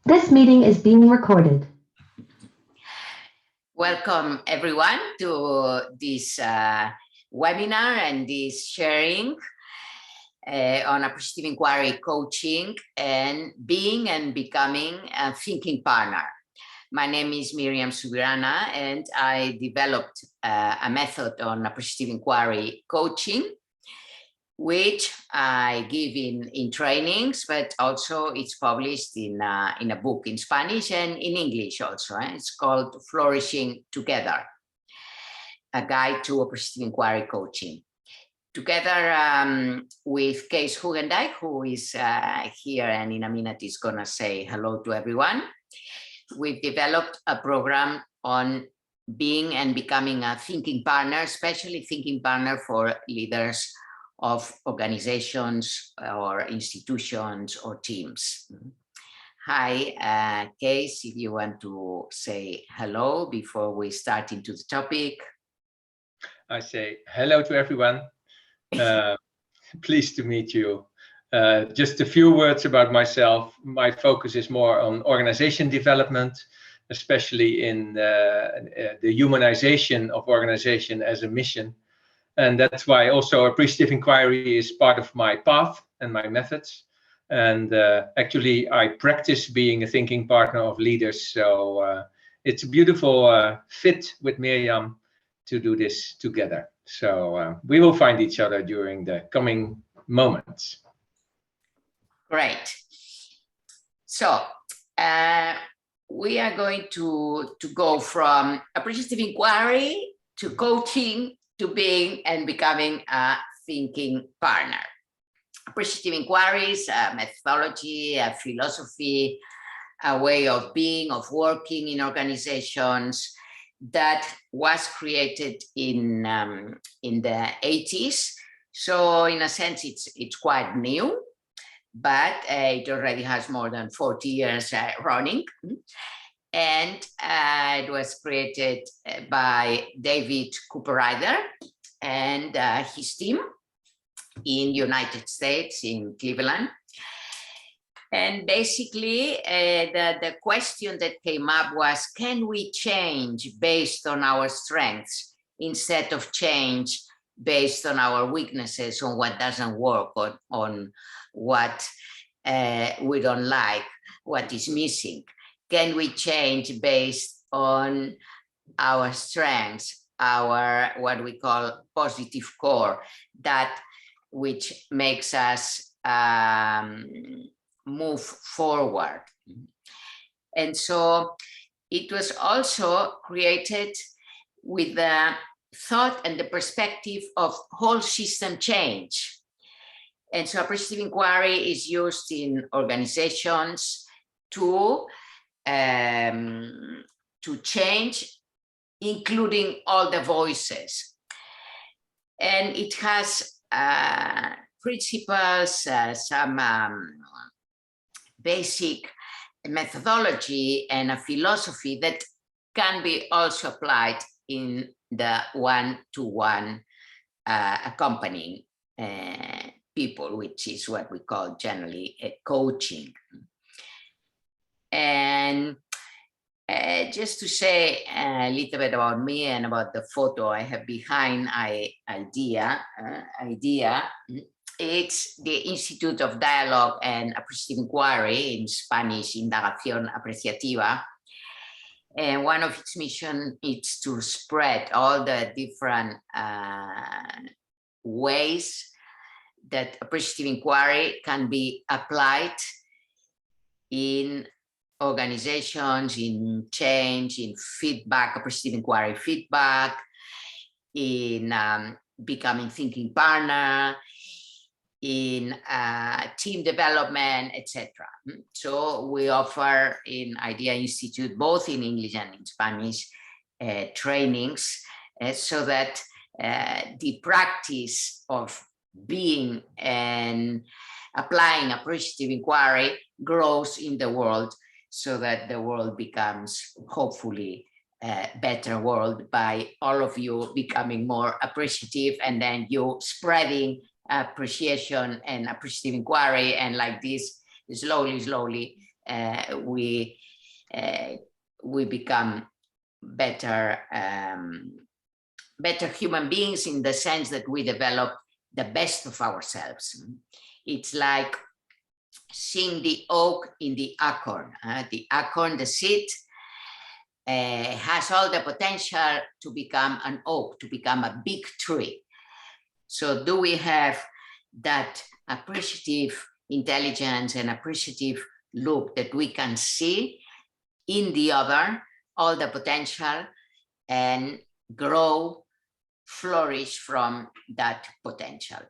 This meeting is being recorded. Welcome everyone to this webinar and this sharing on Appreciative Inquiry coaching and being and becoming a thinking partner. My name is Miriam Subirana and I developed a method on Appreciative Inquiry coaching, which I give in trainings, but also it's published in a book in Spanish and in English also. It's called Flourishing Together, a guide to Appreciative Inquiry coaching. Together with Cees Hoogendijk, who is here and in a minute is gonna say hello to everyone, we've developed a program on being and becoming a thinking partner, especially thinking partner for leaders of organizations or institutions or teams. Hi, Cees, if you want to say hello before we start into the topic. I say hello to everyone. Pleased to meet you. Just a few words about myself. My focus is more on organization development, especially in the humanization of organization as a mission. And that's why also Appreciative Inquiry is part of my path and my methods. And actually, I practice being a thinking partner of leaders. So it's a beautiful fit with Miriam to do this together. So we will find each other during the coming moments. Great. So we are going to go from Appreciative Inquiry to coaching to being and becoming a thinking partner. Appreciative Inquiry is a methodology, a philosophy, a way of being, of working in organizations that was created in the 80s. So in a sense, it's quite new, but it already has more than 40 years running. And it was created by David Cooper-Ryder and his team in United States, in Cleveland. And basically, the question that came up was, can we change based on our strengths instead of change based on our weaknesses, on what doesn't work, on what we don't like, what is missing? Can we change based on our strengths, our what we call positive core, that which makes us move forward? And so it was also created with the thought and the perspective of whole system change. And so Appreciative Inquiry is used in organizations to change, including all the voices. And it has principles, some basic methodology and a philosophy that can be also applied in the one-to-one accompanying people, which is what we call generally coaching. And just to say a little bit about me and about the photo I have behind IDEA, it's the Institute of Dialogue and Appreciative Inquiry, in Spanish, Indagación Apreciativa. And one of its missions is to spread all the different ways that Appreciative Inquiry can be applied in organizations, in change, in feedback, Appreciative Inquiry feedback, in becoming thinking partner, in team development, etc. So we offer in IDEA Institute, both in English and in Spanish, trainings so that the practice of being and applying Appreciative Inquiry grows in the world, so that the world becomes hopefully a better world by all of you becoming more appreciative, and then you spreading appreciation and Appreciative Inquiry, and like this slowly we become better, better human beings, in the sense that we develop the best of ourselves. It's like seeing the oak in the acorn. The acorn, the seed, has all the potential to become an oak, to become a big tree. So do we have that appreciative intelligence and appreciative look that we can see in the other all the potential and grow, flourish from that potential?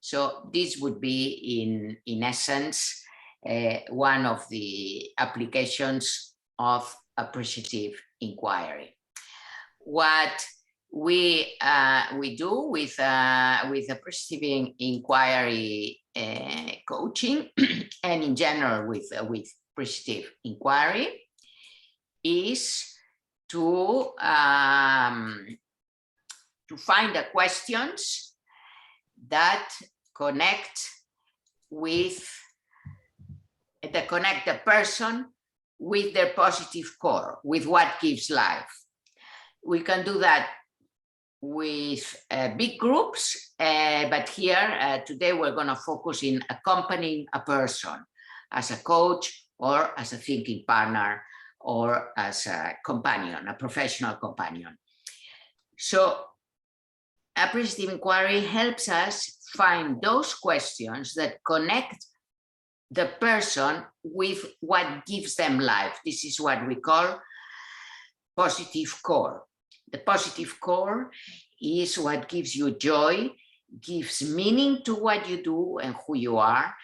So this would be, in essence, one of the applications of appreciative inquiry. What we do with appreciative inquiry coaching, and in general with appreciative inquiry, is to find the questions that connect the person with their positive core, with what gives life. We can do that with big groups, but here today we're going to focus in accompanying a person as a coach, or as a thinking partner, or as a companion, a professional companion. So appreciative inquiry helps us find those questions that connect the person with what gives them life. This is what we call positive core. The positive core is what gives you joy, gives meaning to what you do and who you are,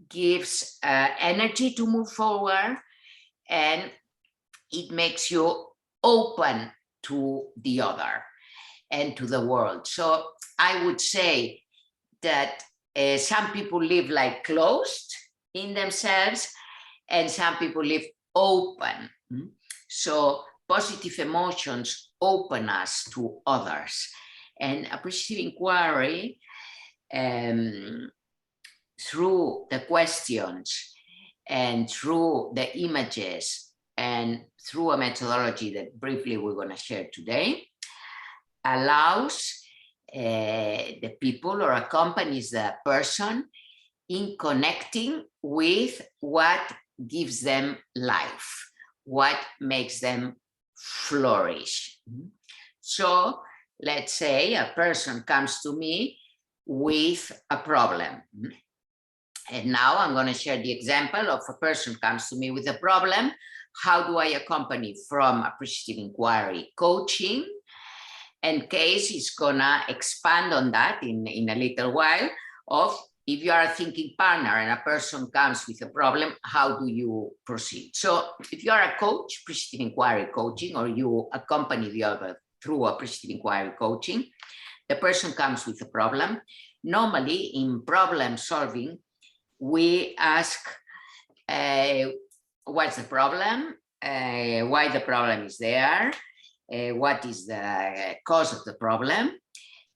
gives energy to move forward, and it makes you open to the other and to the world. So I would say that some people live like closed in themselves, and some people live open. So positive emotions open us to others. And appreciative inquiry, through the questions and through the images and through a methodology that briefly we're going to share today, allows the people, or accompanies the person in connecting with what gives them life, what makes them flourish. So let's say a person comes to me with a problem. And now I'm going to share the example of a person comes to me with a problem. How do I accompany from appreciative inquiry coaching? And Cees is gonna expand on that in a little while, of if you are a thinking partner and a person comes with a problem, how do you proceed? So if you are a coach, appreciative inquiry coaching, or you accompany the other through appreciative inquiry coaching, the person comes with a problem. Normally in problem solving, we ask, what's the problem? Why the problem is there? What is the cause of the problem?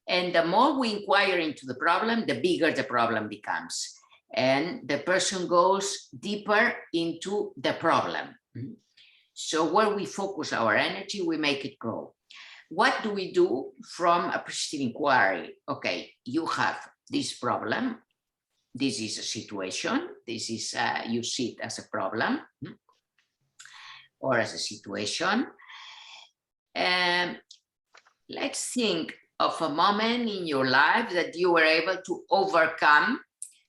And the more we inquire into the problem, the bigger the problem becomes. And the person goes deeper into the problem. So where we focus our energy, we make it grow. What do we do from appreciative inquiry? Okay, you have this problem. This is a situation. This is, you see it as a problem or as a situation. Let's think of a moment in your life that you were able to overcome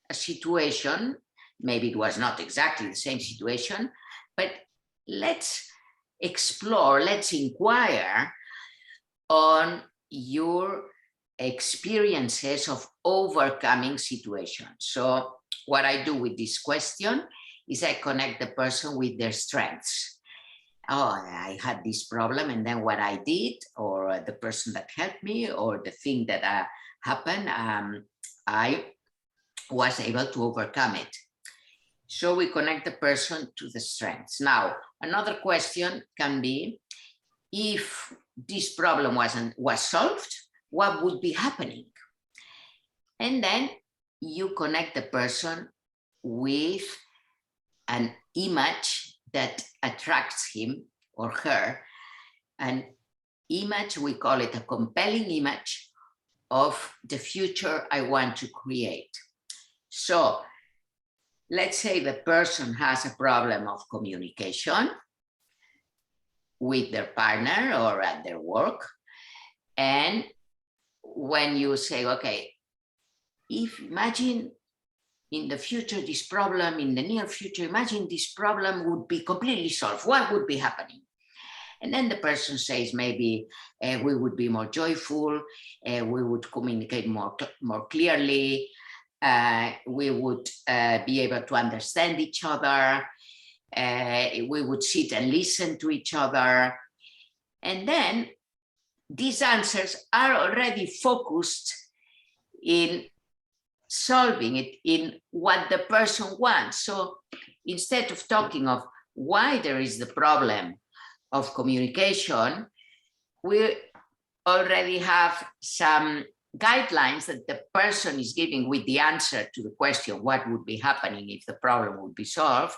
a situation. Maybe it was not exactly the same situation, but let's explore, let's inquire on your experiences of overcoming situations. So what I do with this question is I connect the person with their strengths. Oh, I had this problem, and then what I did, or the person that helped me, or the thing that happened, I was able to overcome it. So we connect the person to the strengths. Now, another question can be, if this problem was solved, what would be happening? And then you connect the person with an image that attracts him or her, an image, we call it a compelling image of the future I want to create. So let's say the person has a problem of communication with their partner or at their work. And when you say, okay, if imagine in the future, this problem, in the near future, imagine this problem would be completely solved, what would be happening? And then the person says, maybe we would be more joyful, we would communicate more clearly, we would be able to understand each other, we would sit and listen to each other. And then these answers are already focused in solving it, in what the person wants. So instead of talking of why there is the problem of communication, we already have some guidelines that the person is giving with the answer to the question, what would be happening if the problem would be solved,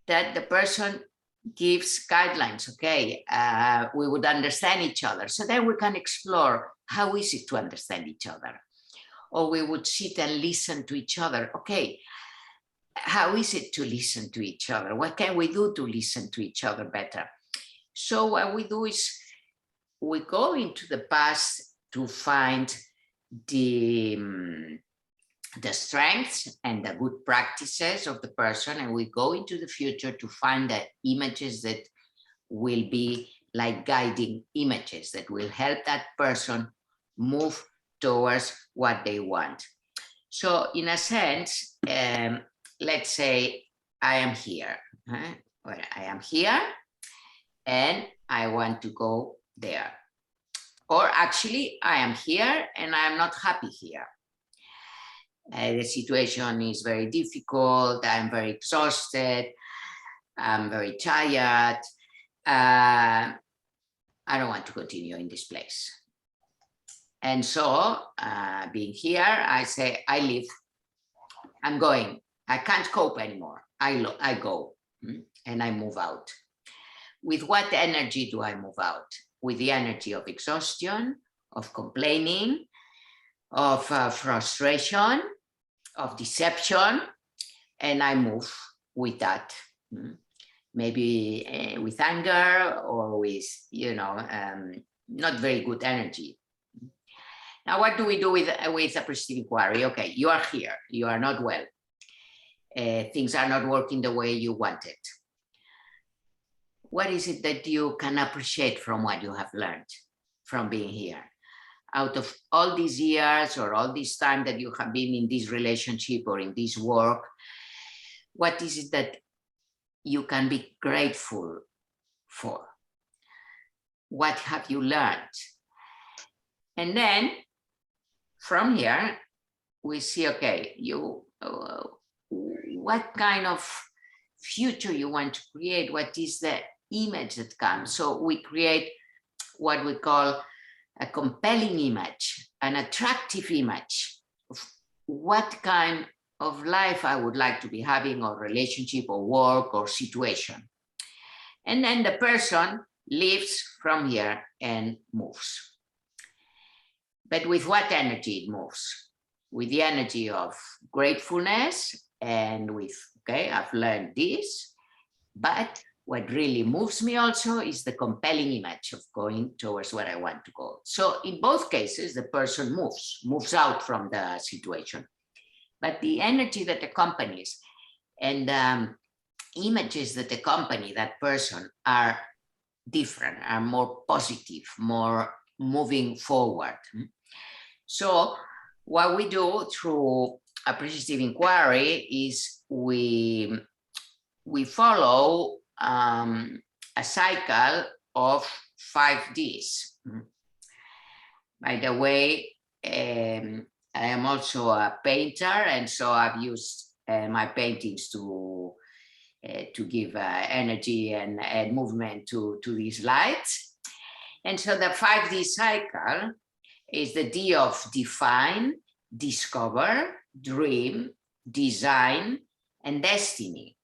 that the person gives guidelines. Okay, we would understand each other. So then we can explore, how is it to understand each other? Or we would sit and listen to each other. Okay, how is it to listen to each other? What can we do to listen to each other better? So what we do is we go into the past to find the strengths and the good practices of the person, and we go into the future to find the images that will be like guiding images that will help that person move towards what they want. So in a sense, let's say I am here, or I am here and I want to go there. Or actually I am here and I am not happy here. The situation is very difficult, I'm very exhausted, I'm very tired, I don't want to continue in this place. And so being here, I say, I leave, I'm going, I can't cope anymore, I go, and I move out. With what energy do I move out? With the energy of exhaustion, of complaining, of frustration, of deception, and I move with that. Maybe with anger or with, not very good energy. Now, what do we do with Appreciative Inquiry? Okay, you are here, you are not well. Things are not working the way you wanted. What is it that you can appreciate from what you have learned from being here? Out of all these years or all this time that you have been in this relationship or in this work, what is it that you can be grateful for? What have you learned? And then from here, we see, okay, what kind of future you want to create? What is the image that comes? So we create what we call a compelling image, an attractive image of what kind of life I would like to be having, or relationship or work or situation. And then the person leaves from here and moves. But with what energy it moves? With the energy of gratefulness and with, okay, I've learned this, but what really moves me also is the compelling image of going towards where I want to go. So in both cases, the person moves out from the situation. But the energy that accompanies and images that accompany that person are different, are more positive, more moving forward. So what we do through Appreciative Inquiry is we follow a cycle of 5 Ds. By the way, I am also a painter, and so I've used my paintings to give energy and movement to these lights. And so the 5D cycle is the D of define, discover, dream, design, and destiny.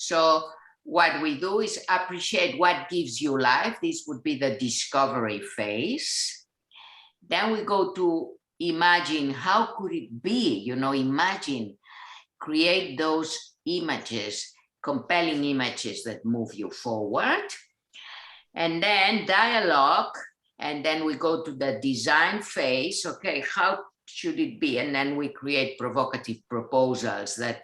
So what we do is appreciate what gives you life. This would be the discovery phase. Then we go to imagine, how could it be? You know, imagine, create those images, compelling images that move you forward. And then dialogue, and then we go to the design phase. Okay, how should it be? And then we create provocative proposals that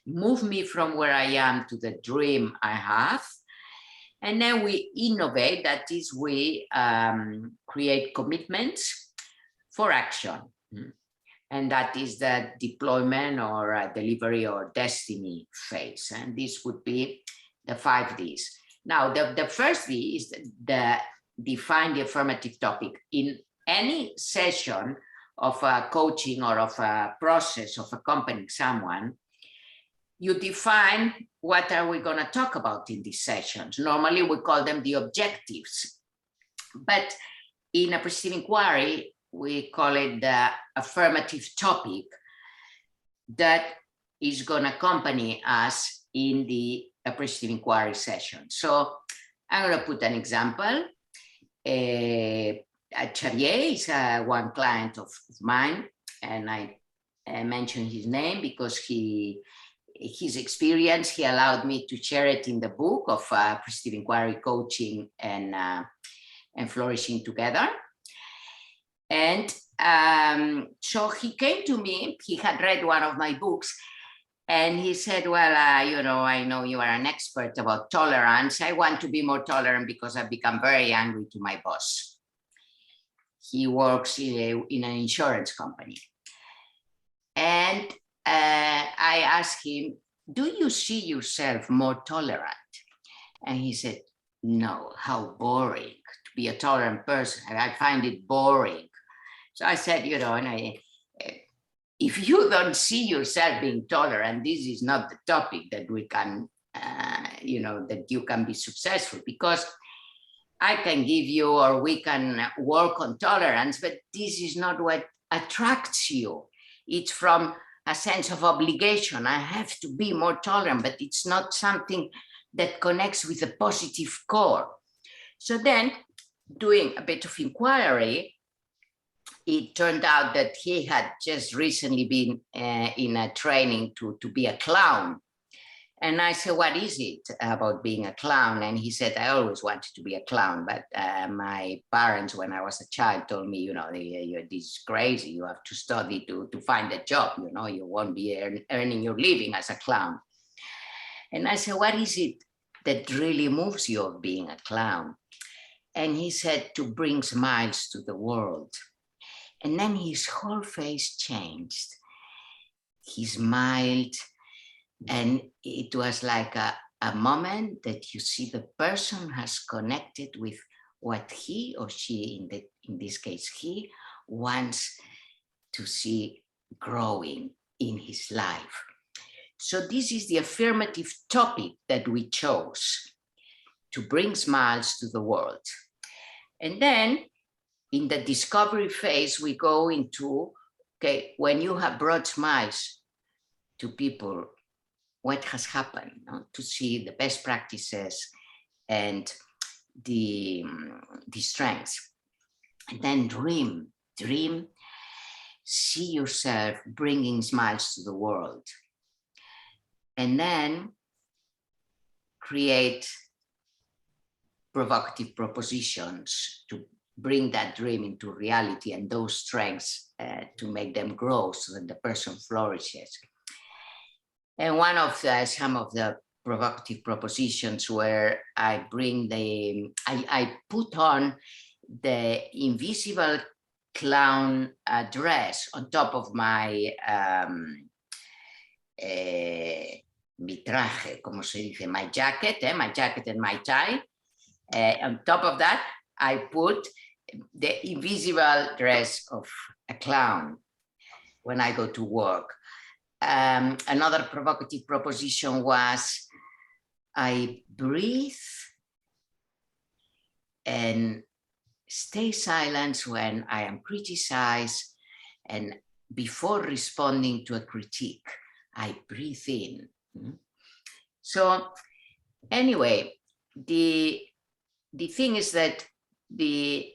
move me from where I am to the dream I have. And then we innovate, that is, we create commitments for action. And that is the deployment or delivery or destiny phase. And this would be the 5 Ds. Now, the first D is the define the affirmative topic. In any session of coaching or of a process of accompanying someone, you define what are we going to talk about in these sessions. Normally, we call them the objectives. But in Appreciative Inquiry, we call it the affirmative topic that is going to accompany us in the Appreciative Inquiry session. So I'm going to put an example. Xavier is one client of mine, and I mention his name because his experience, he allowed me to share it in the book of Appreciative Inquiry Coaching and Flourishing Together. And so he came to me, he had read one of my books, and he said, well, you know, I know you are an expert about tolerance. I want to be more tolerant because I've become very angry to my boss. He works in an insurance company. And I asked him, do you see yourself more tolerant? And he said, no, how boring to be a tolerant person. I find it boring. So I said, you know, and if you don't see yourself being tolerant, this is not the topic that we can, you know, that you can be successful, because I can give you, or we can work on tolerance, but this is not what attracts you. It's from a sense of obligation. I have to be more tolerant, but it's not something that connects with a positive core. So then, doing a bit of inquiry, it turned out that he had just recently been in a training to be a clown. And I said, what is it about being a clown? And he said, I always wanted to be a clown, but my parents, when I was a child, told me, you know, this is crazy. You have to study to find a job. You know, you won't be earning your living as a clown. And I said, what is it that really moves you of being a clown? And he said, to bring smiles to the world. And then his whole face changed. He smiled, and it was like a moment that you see the person has connected with what he or she, in this case, he wants to see growing in his life. So this is the affirmative topic that we chose, to bring smiles to the world. And then in the discovery phase, we go into, okay, when you have brought smiles to people, what has happened, to see the best practices and the strengths. And then dream, see yourself bringing smiles to the world. And then create provocative propositions to bring that dream into reality and those strengths to make them grow so that the person flourishes. And one of some of the provocative propositions where I bring I put on the invisible clown dress on top of my mi traje, como se dice, my jacket and my tie. On top of that, I put the invisible dress of a clown when I go to work. Another provocative proposition was, I breathe and stay silent when I am criticized, and before responding to a critique, I breathe in. So anyway, the thing is that the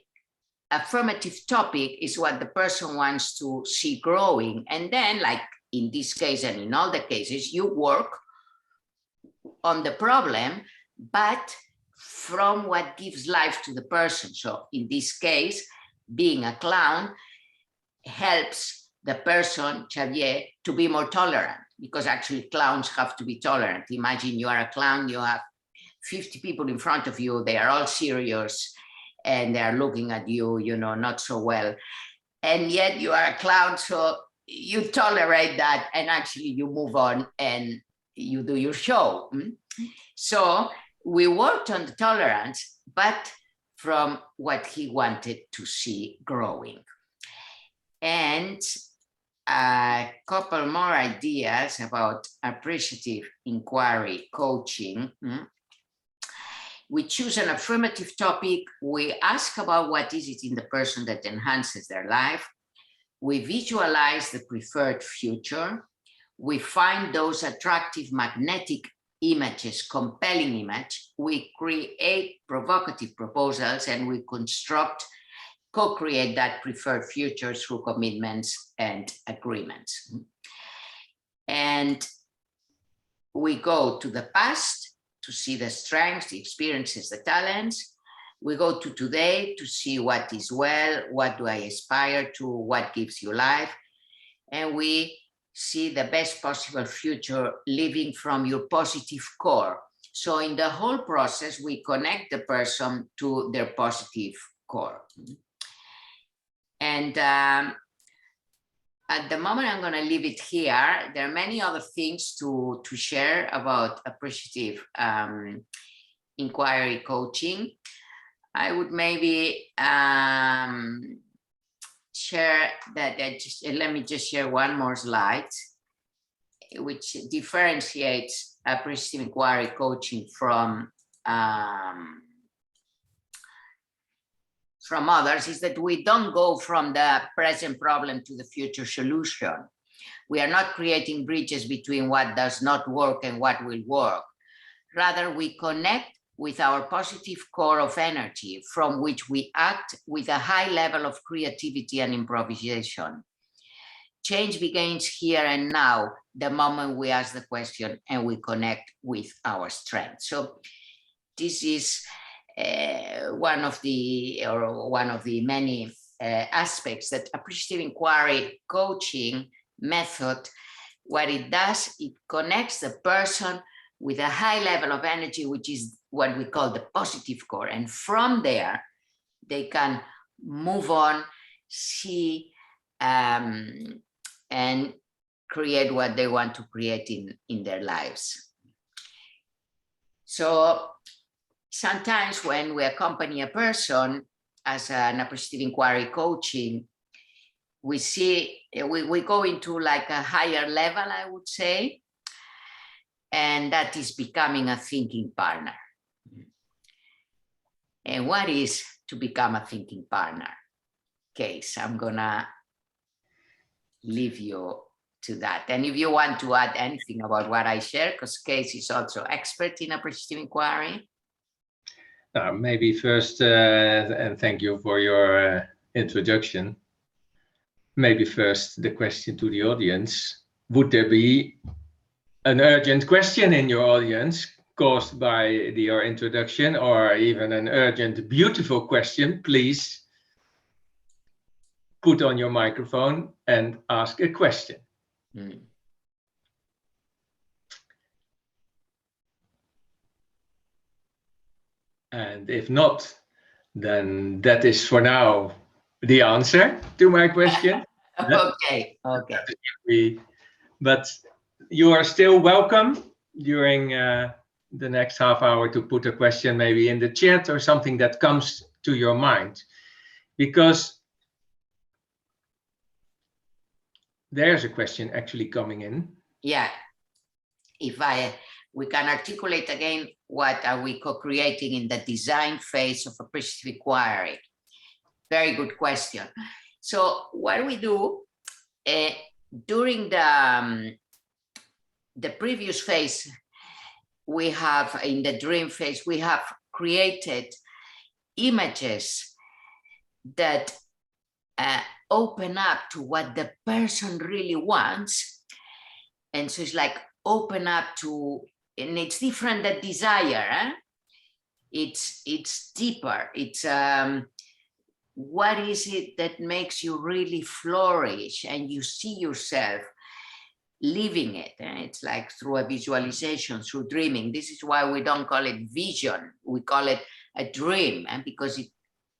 affirmative topic is what the person wants to see growing. And then, like in this case and in all the cases, you work on the problem, but from what gives life to the person. So in this case, being a clown helps the person, Xavier, to be more tolerant, because actually clowns have to be tolerant. Imagine you are a clown, you have 50 people in front of you, they are all serious and they are looking at you, you know, not so well. And yet you are a clown, so you tolerate that and actually you move on and you do your show. So we worked on the tolerance, but from what he wanted to see growing. And a couple more ideas about appreciative inquiry coaching. We choose an affirmative topic. We ask about what is it in the person that enhances their life. We visualize the preferred future. We find those attractive magnetic images, compelling image. We create provocative proposals and we co-create that preferred future through commitments and agreements. And we go to the past to see the strengths, the experiences, the talents. We go to today to see what is well, what do I aspire to, what gives you life. And we see the best possible future living from your positive core. So in the whole process, we connect the person to their positive core. And at the moment, I'm going to leave it here. There are many other things to share about appreciative inquiry coaching. I would maybe share that, let me just share one more slide, which differentiates appreciative inquiry coaching from others, is that we don't go from the present problem to the future solution. We are not creating bridges between what does not work and what will work. Rather, we connect with our positive core of energy from which we act with a high level of creativity and improvisation. Change begins here and now, the moment we ask the question and we connect with our strength. So this is one of the many aspects that appreciative inquiry coaching method, what it does, it connects the person with a high level of energy, which is what we call the positive core. And from there, they can move on, see, and create what they want to create in their lives. So sometimes when we accompany a person as an appreciative inquiry coaching, we go into like a higher level, I would say, and that is becoming a thinking partner. And what is to become a thinking partner? Cees, I'm gonna leave you to that. And if you want to add anything about what I share, because Cees is also expert in appreciative inquiry. Maybe first, and thank you for your introduction. Maybe first the question to the audience. Would there be an urgent question in your audience caused by your introduction, or even an urgent, beautiful question? Please put on your microphone and ask a question. And if not, then that is for now the answer to my question. Okay. But you are still welcome during the next half hour to put a question maybe in the chat or something that comes to your mind, because there's a question actually coming in. Yeah. If we can articulate again, what are we co-creating in the design phase of appreciative inquiry? Very good question. So what we do during the previous phase, we have in the dream phase, we have created images that open up to what the person really wants. And so it's like open up to, and it's different than desire. Eh? It's deeper. It's what is it that makes you really flourish and you see yourself living it. It's like through a visualization, through dreaming. This is why we don't call it vision. We call it a dream, and because it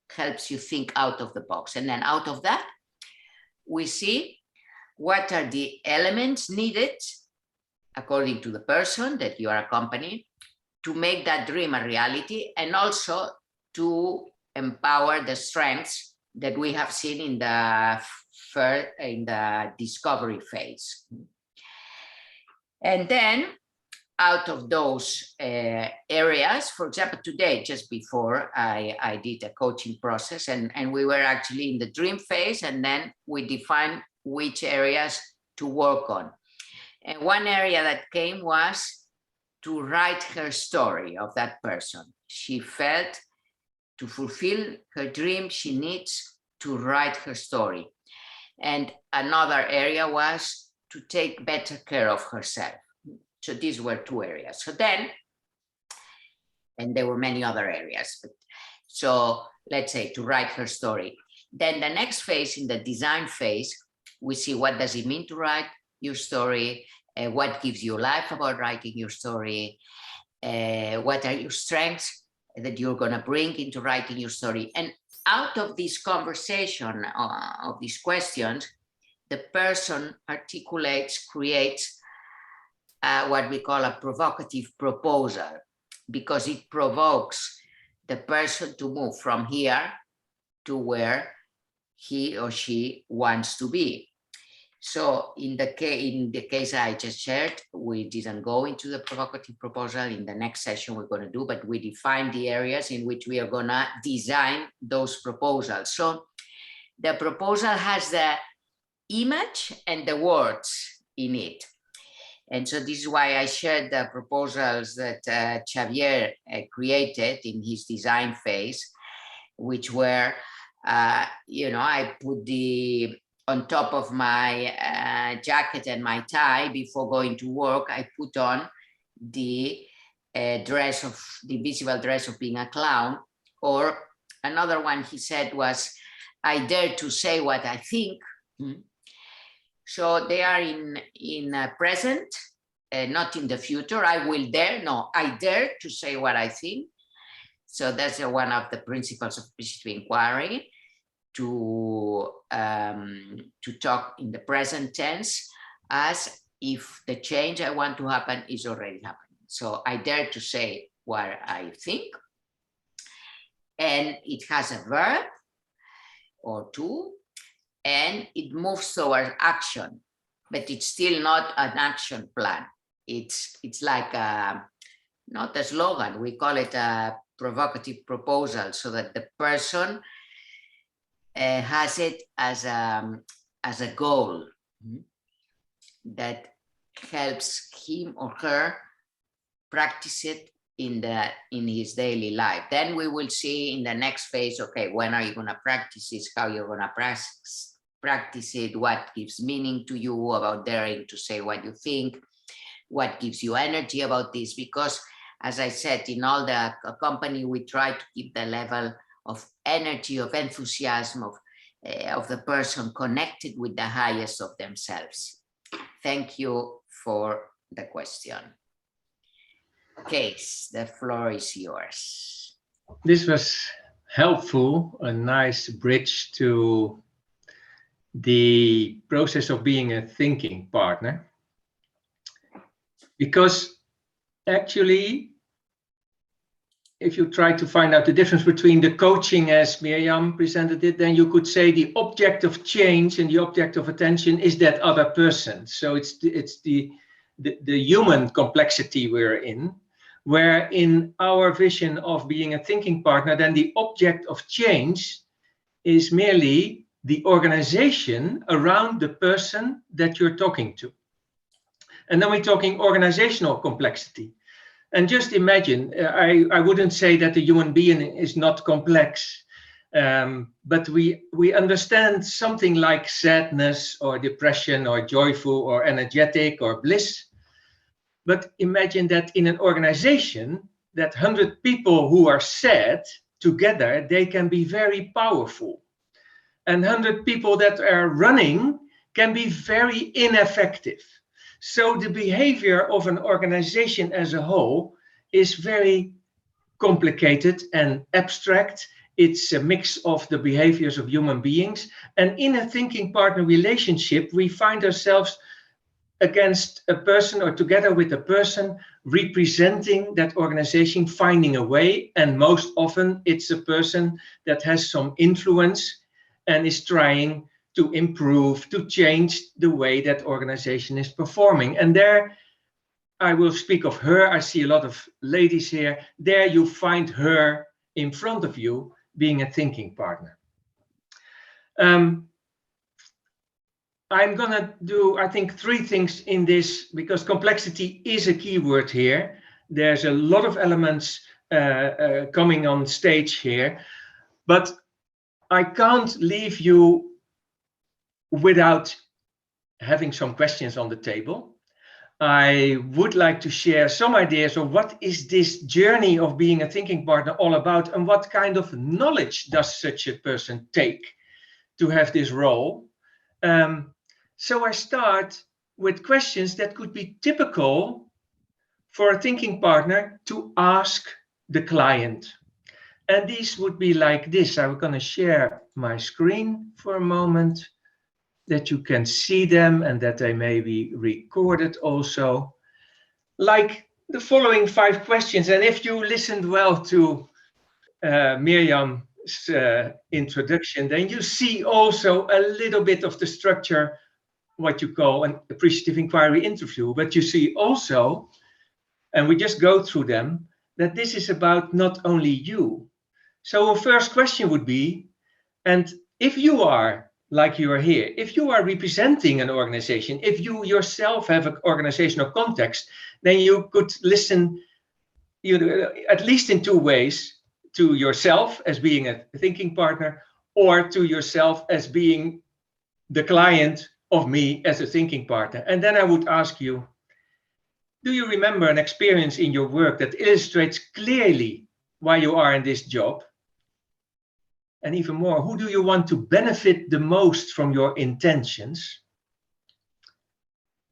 helps you think out of the box. And then out of that, we see what are the elements needed according to the person that you are accompanying to make that dream a reality, and also to empower the strengths that we have seen in the discovery phase. And then out of those areas, for example, today, just before I did a coaching process, and we were actually in the dream phase, and then we defined which areas to work on. And one area that came was to write her story of that person. She felt to fulfill her dream, she needs to write her story. And another area was to take better care of herself. So these were two areas. So then, and there were many other areas, but so let's say to write her story. Then the next phase, in the design phase, we see what does it mean to write your story, what gives you life about writing your story, what are your strengths that you're going to bring into writing your story. And out of this conversation, of these questions, the person articulates, creates what we call a provocative proposal, because it provokes the person to move from here to where he or she wants to be. So in the case I just shared, we didn't go into the provocative proposal. In the next session we're going to do, but we define the areas in which we are going to design those proposals. So the proposal has the image and the words in it. And so this is why I shared the proposals that Xavier created in his design phase, which were, I put on top of my jacket and my tie before going to work, I put on the visible dress of being a clown. Or another one he said was, I dare to say what I think. So they are in present, not in the future. I will dare, no, I dare to say what I think. So that's one of the principles of appreciative inquiry, to talk in the present tense as if the change I want to happen is already happening. So I dare to say what I think, and it has a verb or two, and it moves towards action, but it's still not an action plan. It's like not a slogan. We call it a provocative proposal, so that the person has it as a goal that helps him or her practice it in his daily life. Then we will see in the next phase, okay, when are you going to practice this, how you're going to practice it, what gives meaning to you about daring to say what you think, what gives you energy about this. Because as I said, in all the company, we try to keep the level of energy, of enthusiasm, of the person connected with the highest of themselves. Thank you for the question. Cees, the floor is yours. This was helpful, a nice bridge to the process of being a thinking partner. Because actually, if you try to find out the difference between the coaching as Miriam presented it, then you could say the object of change and the object of attention is that other person. So it's the human complexity we're in, where in our vision of being a thinking partner, then the object of change is merely the organization around the person that you're talking to. And then we're talking organizational complexity. And just imagine, I wouldn't say that the human being is not complex, but we understand something like sadness or depression or joyful or energetic or bliss. But imagine that in an organization, that 100 people who are sad together, they can be very powerful. And 100 people that are running can be very ineffective. So the behavior of an organization as a whole is very complicated and abstract. It's a mix of the behaviors of human beings. And in a thinking partner relationship, we find ourselves against a person or together with a person representing that organization, finding a way. And most often it's a person that has some influence and is trying to improve, to change the way that organization is performing. And there, I will speak of her. I see a lot of ladies here. There you find her in front of you being a thinking partner. I'm gonna do, I think, 3 things in this, because complexity is a key word here. There's a lot of elements coming on stage here, but I can't leave you without having some questions on the table. I would like to share some ideas of what is this journey of being a thinking partner all about, and what kind of knowledge does such a person take to have this role. So I start with questions that could be typical for a thinking partner to ask the client. And these would be like this. I'm going to share my screen for a moment, that you can see them and that they may be recorded also. Like the following 5 questions. And if you listened well to Miriam's introduction, then you see also a little bit of the structure, what you call an appreciative inquiry interview. But you see also, and we just go through them, that this is about not only you. So a first question would be, and if you are, like you are here, if you are representing an organization, if you yourself have an organizational context, then you could listen, at least in 2 ways, to yourself as being a thinking partner, or to yourself as being the client of me as a thinking partner. And then I would ask you, do you remember an experience in your work that illustrates clearly why you are in this job? And even more, who do you want to benefit the most from your intentions?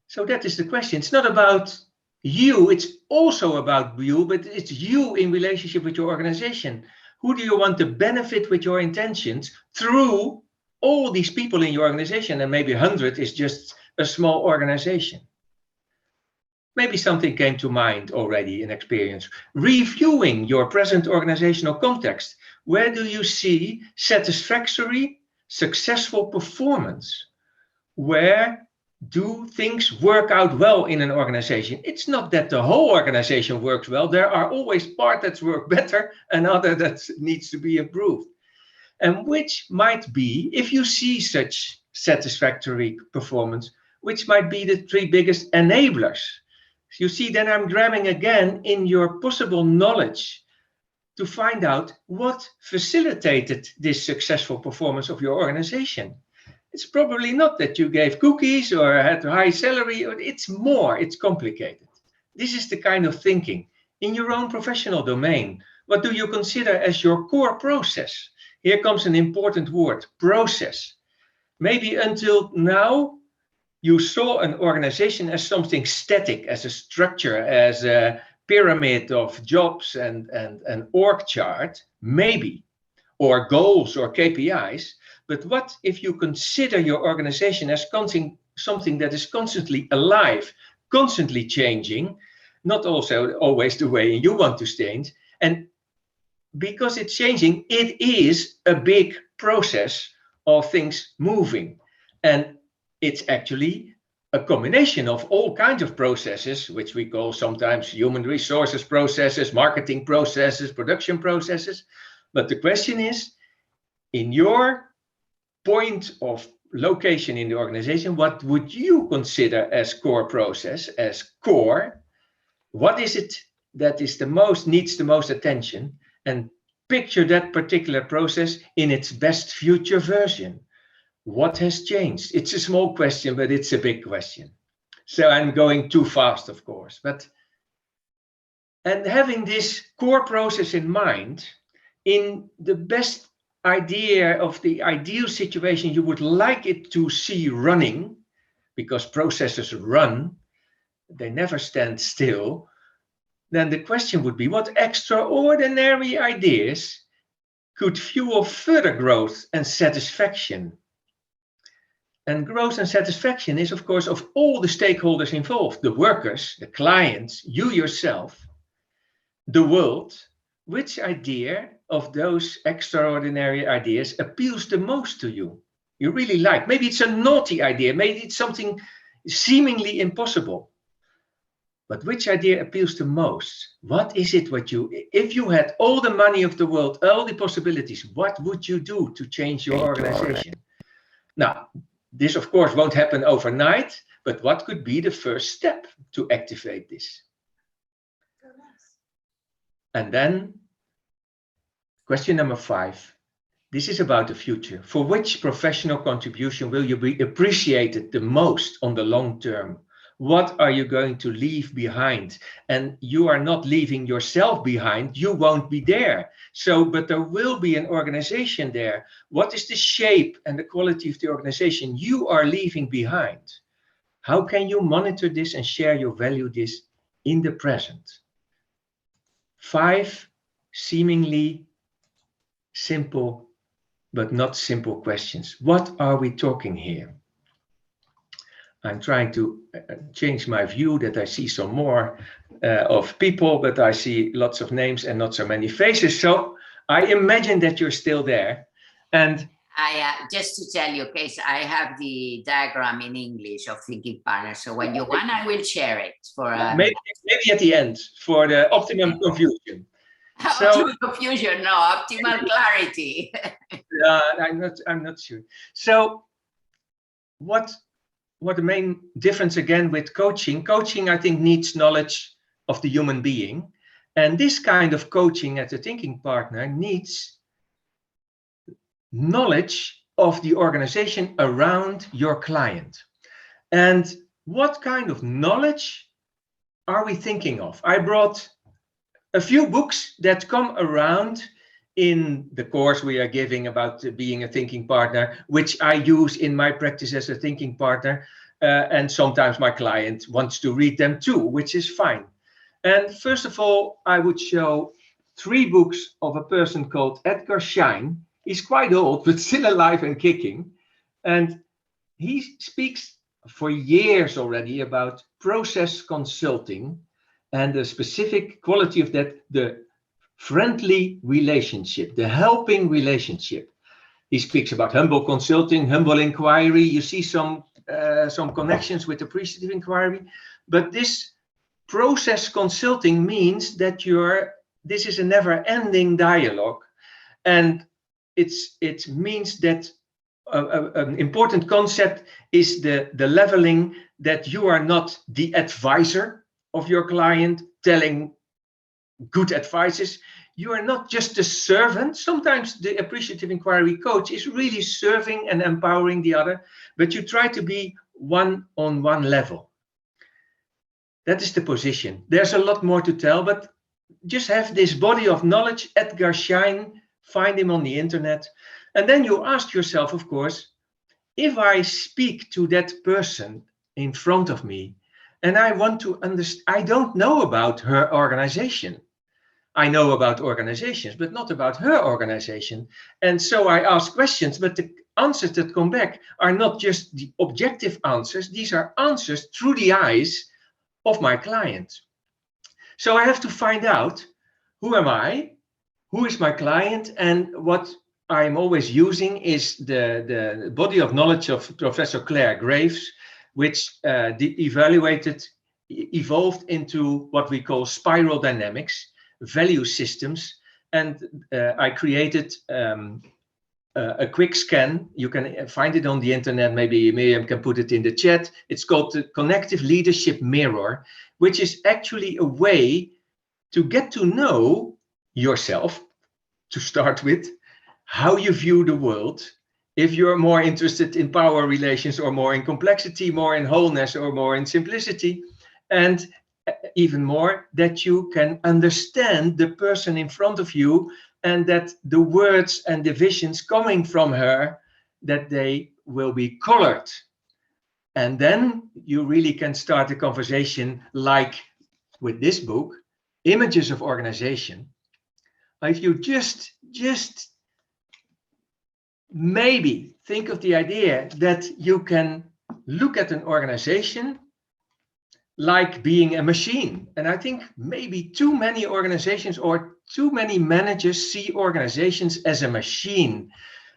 So that is the question. It's not about you, it's also about you, but it's you in relationship with your organization. Who do you want to benefit with your intentions through all these people in your organization? And maybe 100 is just a small organization. Maybe something came to mind already in experience. Reviewing your present organizational context. Where do you see satisfactory, successful performance? Where do things work out well in an organization? It's not that the whole organization works well. There are always parts that work better and other that needs to be improved. And which might be, if you see such satisfactory performance, which might be the 3 biggest enablers. You see, then I'm grabbing again in your possible knowledge to find out what facilitated this successful performance of your organization. It's probably not that you gave cookies or had a high salary. It's more, it's complicated. This is the kind of thinking. In your own professional domain, what do you consider as your core process? Here comes an important word, process. Maybe until now, you saw an organization as something static, as a structure, as a pyramid of jobs and an org chart, maybe, or goals or KPIs. But what if you consider your organization as something that is constantly alive, constantly changing, not also always the way you want to change, and because it's changing, it is a big process of things moving. And it's actually a combination of all kinds of processes, which we call sometimes human resources processes, marketing processes, production processes. But the question is, in your point of location in the organization, what would you consider as core process, as core? What is it that is needs the most attention, and picture that particular process in its best future version. What has changed? It's a small question, but it's a big question. So I'm going too fast, of course. And having this core process in mind, in the best idea of the ideal situation you would like it to see running, because processes run, they never stand still, then the question would be, what extraordinary ideas could fuel further growth and satisfaction? And growth and satisfaction is, of course, of all the stakeholders involved, the workers, the clients, you yourself, the world. Which idea of those extraordinary ideas appeals the most to you? You really like. Maybe it's a naughty idea, maybe it's something seemingly impossible. But which idea appeals the most? What is it if you had all the money of the world, all the possibilities, what would you do to change your organization? Now, this of course won't happen overnight, but what could be the first step to activate this? And then, question number 5. This is about the future. For which professional contribution will you be appreciated the most on the long term? What are you going to leave behind? And you are not leaving yourself behind, you won't be there. But there will be an organization there. What is the shape and the quality of the organization you are leaving behind? How can you monitor this and share your value this in the present? 5 seemingly simple, but not simple questions. What are we talking here? I'm trying to change my view that I see some more of people, but I see lots of names and not so many faces. So I imagine that you're still there. And I just to tell you, Cees, I have the diagram in English of thinking partners. So when you want, I will share it for maybe at the end for the optimum confusion. Optimal confusion, no, optimal clarity. I'm not sure. So what the main difference again with coaching? Coaching, I think, needs knowledge of the human being. And this kind of coaching as a thinking partner needs knowledge of the organization around your client. And what kind of knowledge are we thinking of? I brought a few books that come around in the course we are giving about being a thinking partner, which I use in my practice as a thinking partner. And sometimes my client wants to read them too, which is fine. And first of all, I would show 3 books of a person called Edgar Schein. He's quite old, but still alive and kicking. And he speaks for years already about process consulting and the specific quality of that, the friendly relationship, the helping relationship. He speaks about humble consulting, humble inquiry. You see some connections with appreciative inquiry. But this process consulting means that this is a never-ending dialogue. And it means that an important concept is the leveling, that you are not the advisor of your client telling good advices. You are not just a servant. Sometimes the appreciative inquiry coach is really serving and empowering the other, but you try to be one-on-one level. That is the position. There's a lot more to tell, but just have this body of knowledge. Edgar Schein, find him on the internet. And then you ask yourself, of course, if I speak to that person in front of me and I want to understand, I don't know about her organization. I know about organizations, but not about her organization. And so I ask questions, but the answers that come back are not just the objective answers. These are answers through the eyes of my client. So I have to find out, who am I? Who is my client? And what I'm always using is the body of knowledge of Professor Claire Graves, which evolved into what we call spiral dynamics, value systems. And I created a quick scan. You can find it on the internet. Maybe Miriam can put it in the chat. It's called the Connective Leadership Mirror, which is actually a way to get to know yourself, to start with, how you view the world, if you're more interested in power relations or more in complexity, more in wholeness or more in simplicity, and even more that you can understand the person in front of you, and that the words and the visions coming from her, that they will be colored. And then you really can start a conversation like with this book, Images of Organization. If you just maybe think of the idea that you can look at an organization like being a machine. And I think maybe too many organizations or too many managers see organizations as a machine.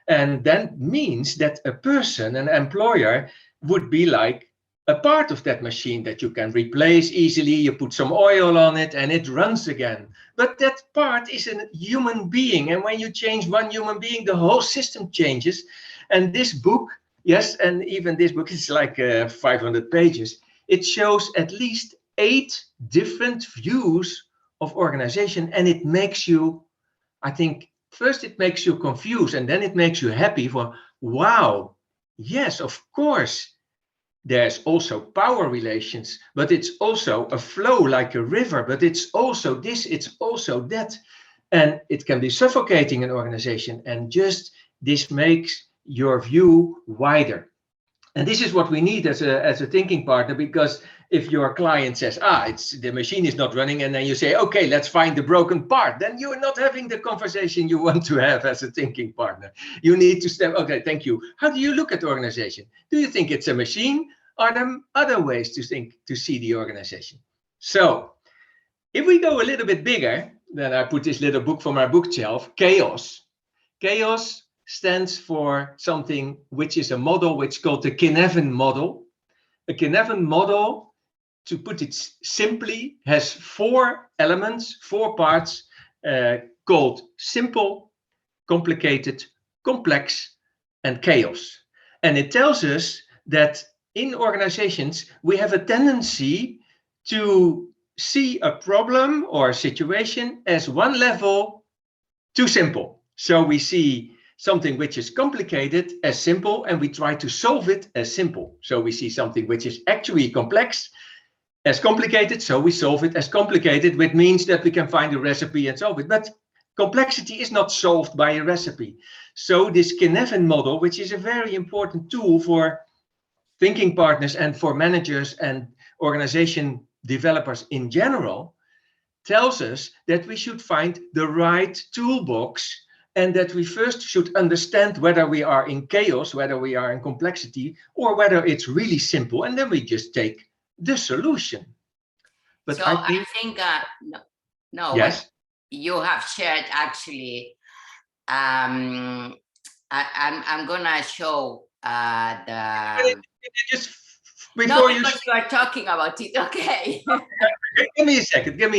And that means that a person, an employer, would be like a part of that machine that you can replace easily. You put some oil on it and it runs again. But that part is a human being. And when you change one human being, the whole system changes. And this book, yes, and even this book is like 500 pages. It shows at least 8 different views of organization. And it makes you, I think, first it makes you confused and then it makes you happy for, wow, yes, of course. There's also power relations, but it's also a flow like a river, but it's also this, it's also that. And it can be suffocating an organization, and just this makes your view wider. And this is what we need as a thinking partner, because if your client says, it's the machine is not running, and then you say, okay, let's find the broken part, then you're not having the conversation you want to have as a thinking partner. You need to step, okay, thank you. How do you look at the organization? Do you think it's a machine? Are there other ways to see the organization? So if we go a little bit bigger, then I put this little book from my bookshelf, Chaos. Chaos stands for something which is a model which is called the Connective model. A Connective model, to put it simply, has 4 elements, 4 parts called simple, complicated, complex, and chaos. And it tells us that in organizations, we have a tendency to see a problem or a situation as one level too simple. So we see something which is complicated as simple, and we try to solve it as simple. So we see something which is actually complex as complicated, so we solve it as complicated, which means that we can find a recipe and solve it. But complexity is not solved by a recipe. So this Connective model, which is a very important tool for thinking partners and for managers and organization developers in general, tells us that we should find the right toolbox, and that we first should understand whether we are in chaos, whether we are in complexity, or whether it's really simple, and then we just take the solution. But so I think no, yes, what you have shared actually, I'm gonna show the just before no, because you are talking about it. Okay. Give me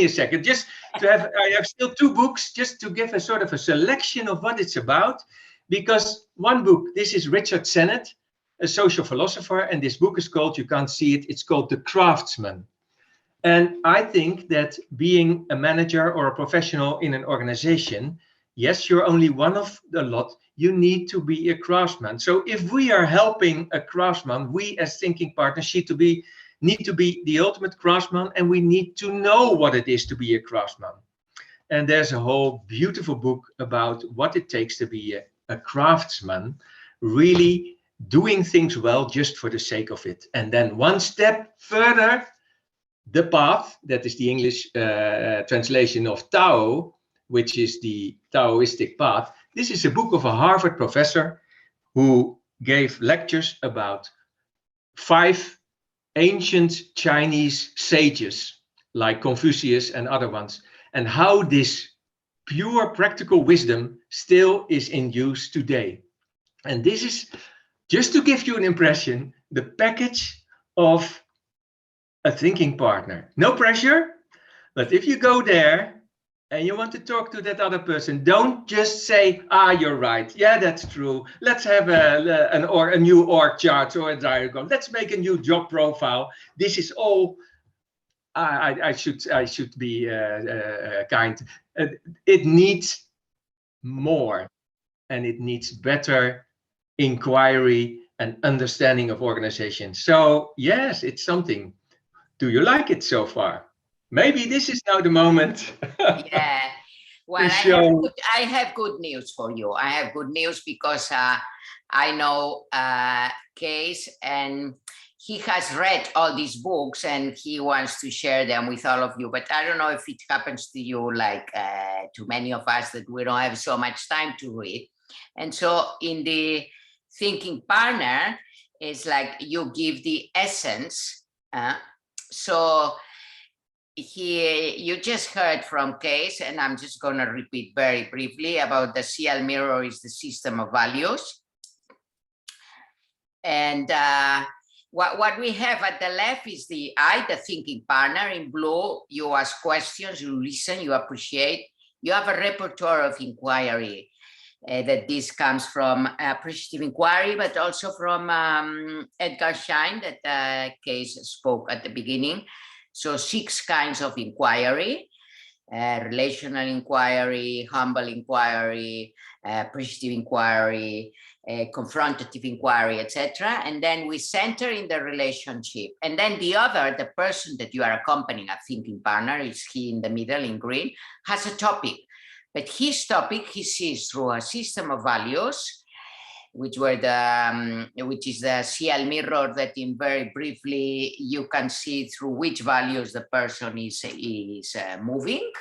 a second, just to have, I have still 2 books, just to give a sort of a selection of what it's about, because one book, this is Richard Sennett, a social philosopher, and this book is called, you can't see it, it's called The Craftsman. And I think that being a manager or a professional in an organization, yes, you're only one of a lot, you need to be a craftsman. So if we are helping a craftsman, we as thinking partners need to be the ultimate craftsman, and we need to know what it is to be a craftsman. And there's a whole beautiful book about what it takes to be a craftsman, really doing things well just for the sake of it. And then one step further, The Path, that is the English translation of Tao, which is the Taoistic Path. This is a book of a Harvard professor who gave lectures about 5 ancient Chinese sages like Confucius and other ones, and how this pure practical wisdom still is in use today. And this is, just to give you an impression, the package of a thinking partner. No pressure, but if you go there and you want to talk to that other person, don't just say, you're right. Yeah, that's true. Let's have a new org chart or a diagram. Let's make a new job profile. This is all I should be kind. It needs more, and it needs better inquiry and understanding of organization. So yes, it's something. Do you like it so far? Maybe this is now the moment. Yeah. Well, I have good news for you. I have good news because I know Cees, and he has read all these books and he wants to share them with all of you. But I don't know if it happens to you like to many of us, that we don't have so much time to read. And so in the thinking partner, it's like you give the essence. So you just heard from Cees, and I'm just going to repeat very briefly about the CL mirror is the system of values. And what we have at the left is the thinking partner. In blue, you ask questions, you listen, you appreciate. You have a repertoire of inquiry. That this comes from Appreciative Inquiry, but also from Edgar Schein that Cees spoke at the beginning. So 6 kinds of inquiry: relational inquiry, humble inquiry, appreciative inquiry, confrontative inquiry, etc. And then we center in the relationship. And then the person that you are accompanying, a thinking partner, is he in the middle in green, has a topic. But his topic he sees through a system of values, which is the CL mirror, that in very briefly you can see through which values the person is moving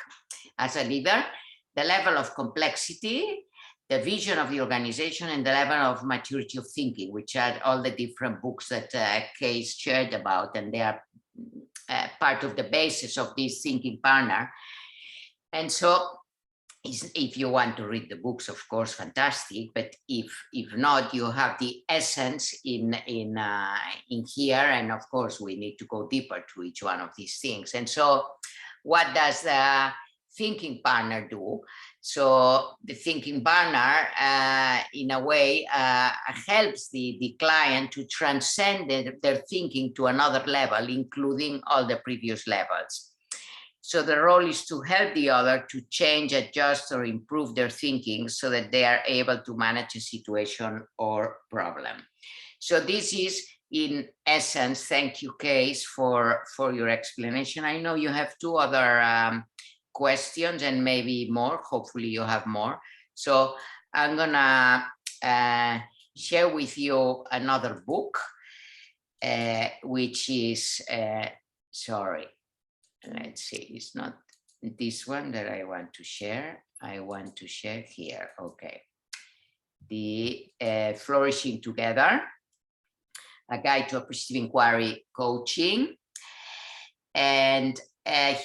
as a leader, the level of complexity, the vision of the organization, and the level of maturity of thinking, which are all the different books that Cees shared about, and they are part of the basis of this thinking partner. And so if you want to read the books, of course, fantastic. But if not, you have the essence in here. And of course, we need to go deeper to each one of these things. And so what does the thinking partner do? So the thinking partner, in a way, helps the client to transcend their thinking to another level, including all the previous levels. So the role is to help the other to change, adjust, or improve their thinking so that they are able to manage a situation or problem. So this is, in essence, thank you, Cees, for your explanation. I know you have 2 other questions and maybe more. Hopefully you have more. So I'm gonna share with you another book, which is, sorry. Let's see, it's not this one that I want to share. I want to share here. Okay. The Flourishing Together, a guide to appreciative inquiry coaching. And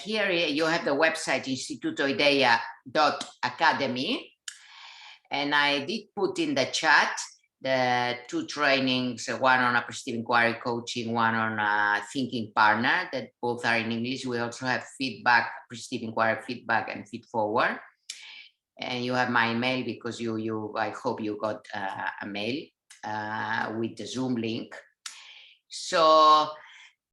here you have the website institutoidea.academy. And I did put in the chat the 2 trainings, one on appreciative inquiry coaching, one on thinking partner, that both are in English. We also have feedback, appreciative inquiry feedback, and feed forward. And you have my email because I hope you got a mail with the Zoom link. So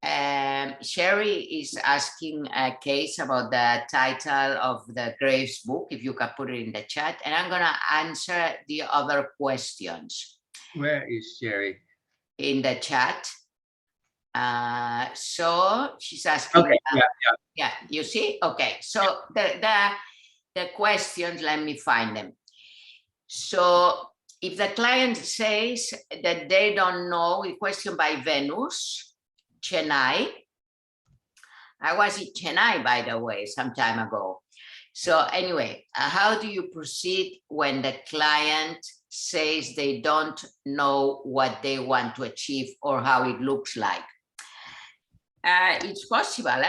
Sherry is asking Cees about the title of the Graves book, if you can put it in the chat, and I'm gonna answer the other questions. Where is Sherry? In the chat. So she's asking. Okay. Yeah. You see? Okay. So the questions, let me find them. So if the client says that they don't know, a question by Venus, Chennai. I was in Chennai, by the way, some time ago. So anyway, how do you proceed when the client says they don't know what they want to achieve or how it looks like? It's possible.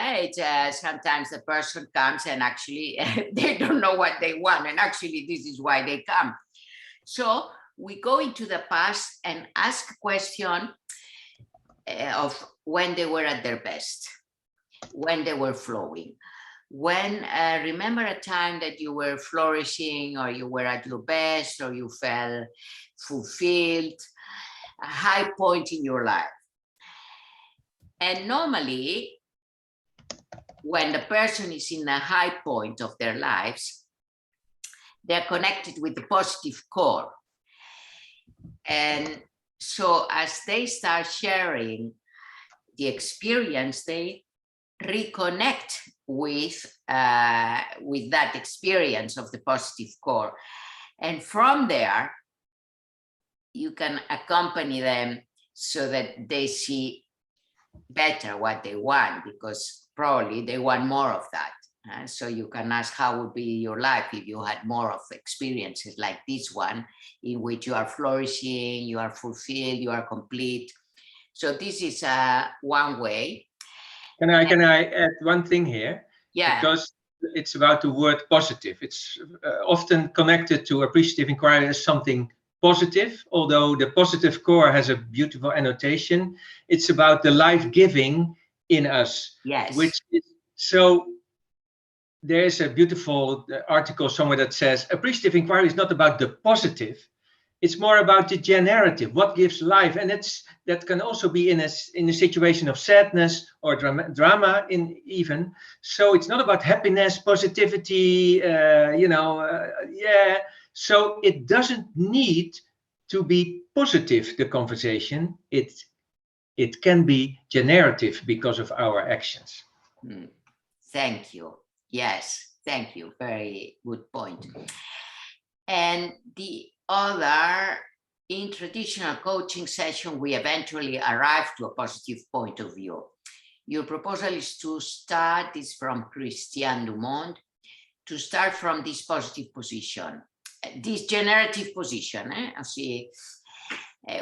Sometimes the person comes and actually they don't know what they want, and actually this is why they come. So we go into the past and ask a question of when they were at their best, when they were flowing. When remember a time that you were flourishing, or you were at your best, or you felt fulfilled, a high point in your life. And normally when the person is in a high point of their lives, they're connected with the positive core. And so as they start sharing the experience, they reconnect with that experience of the positive core. And from there, you can accompany them so that they see better what they want, because probably they want more of that. So you can ask, how would be your life if you had more of experiences like this one, in which you are flourishing, you are fulfilled, you are complete. So this is one way. Can I add one thing here? Yeah. Because it's about the word positive. It's often connected to appreciative inquiry as something positive, although the positive core has a beautiful annotation. It's about the life-giving in us. Yes. Which is, so there's a beautiful article somewhere that says appreciative inquiry is not about the positive. It's more about the generative, what gives life, and that can also be in a situation of sadness or drama even. So it's not about happiness, positivity, So it doesn't need to be positive, the conversation. It can be generative because of our actions. Thank you. Yes, thank you. Very good point. And the other, in traditional coaching session, we eventually arrive to a positive point of view. Your proposal is to start, this from Christian Dumont, to start from this positive position, this generative position.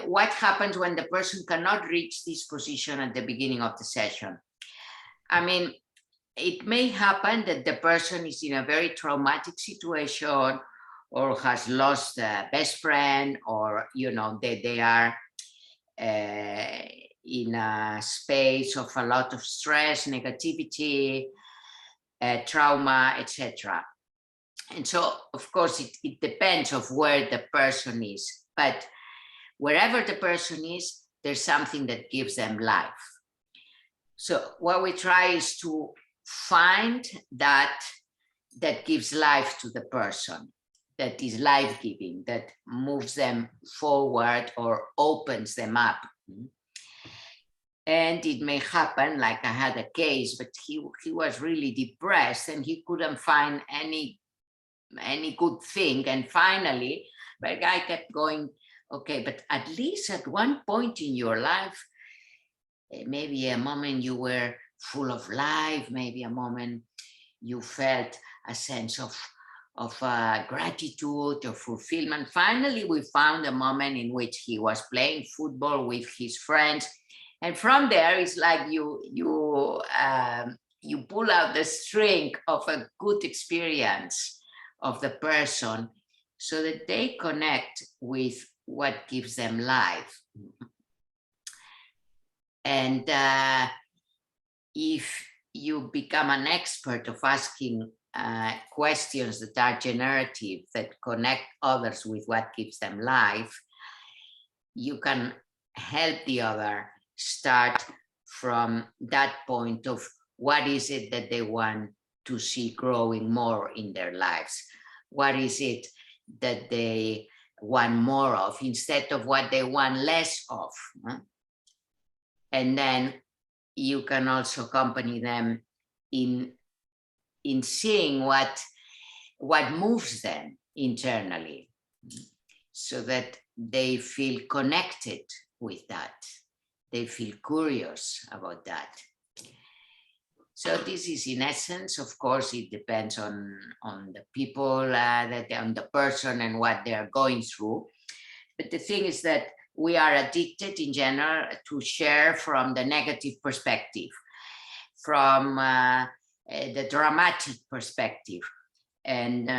What happens when the person cannot reach this position at the beginning of the session? I mean, it may happen that the person is in a very traumatic situation, or has lost a best friend, or they are in a space of a lot of stress, negativity, trauma, etc. And so, of course, it depends of where the person is, but wherever the person is, there's something that gives them life. So what we try is to find that gives life to the person, that is life-giving, that moves them forward or opens them up. And it may happen, like I had a case, but he was really depressed and he couldn't find any good thing. And finally, the guy kept going, okay, but at least at one point in your life, maybe a moment you were full of life, maybe a moment you felt a sense of gratitude or fulfillment. Finally, we found a moment in which he was playing football with his friends. And from there, it's like you pull out the string of a good experience of the person so that they connect with what gives them life. And if you become an expert of asking questions that are generative, that connect others with what gives them life, you can help the other start from that point of what is it that they want to see growing more in their lives? What is it that they want more of instead of what they want less of? And then you can also accompany them in seeing what moves them internally, so that they feel connected with that. They feel curious about that. So this is, in essence, of course, it depends on the people, on the person and what they are going through. But the thing is that we are addicted in general to share from the negative perspective, from the dramatic perspective. And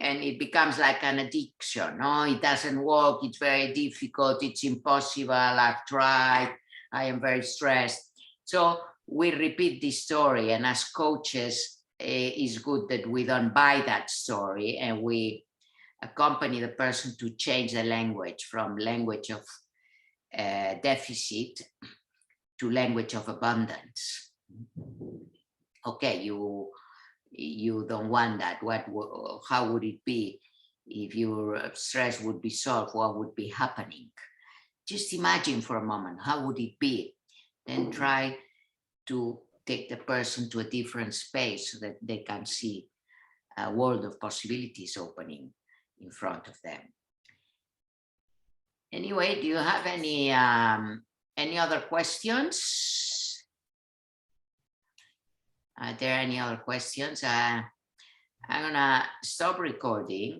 it becomes like an addiction. Oh, it doesn't work, it's very difficult, it's impossible, I've tried, I am very stressed. So we repeat this story, and as coaches, it's good that we don't buy that story, and we accompany the person to change the language from language of deficit to language of abundance. okay, you don't want that. How would it be if your stress would be solved? What would be happening? Just imagine for a moment, how would it be? Then try to take the person to a different space so that they can see a world of possibilities opening in front of them. Anyway, do you have any other questions? Are there any other questions? I'm gonna stop recording.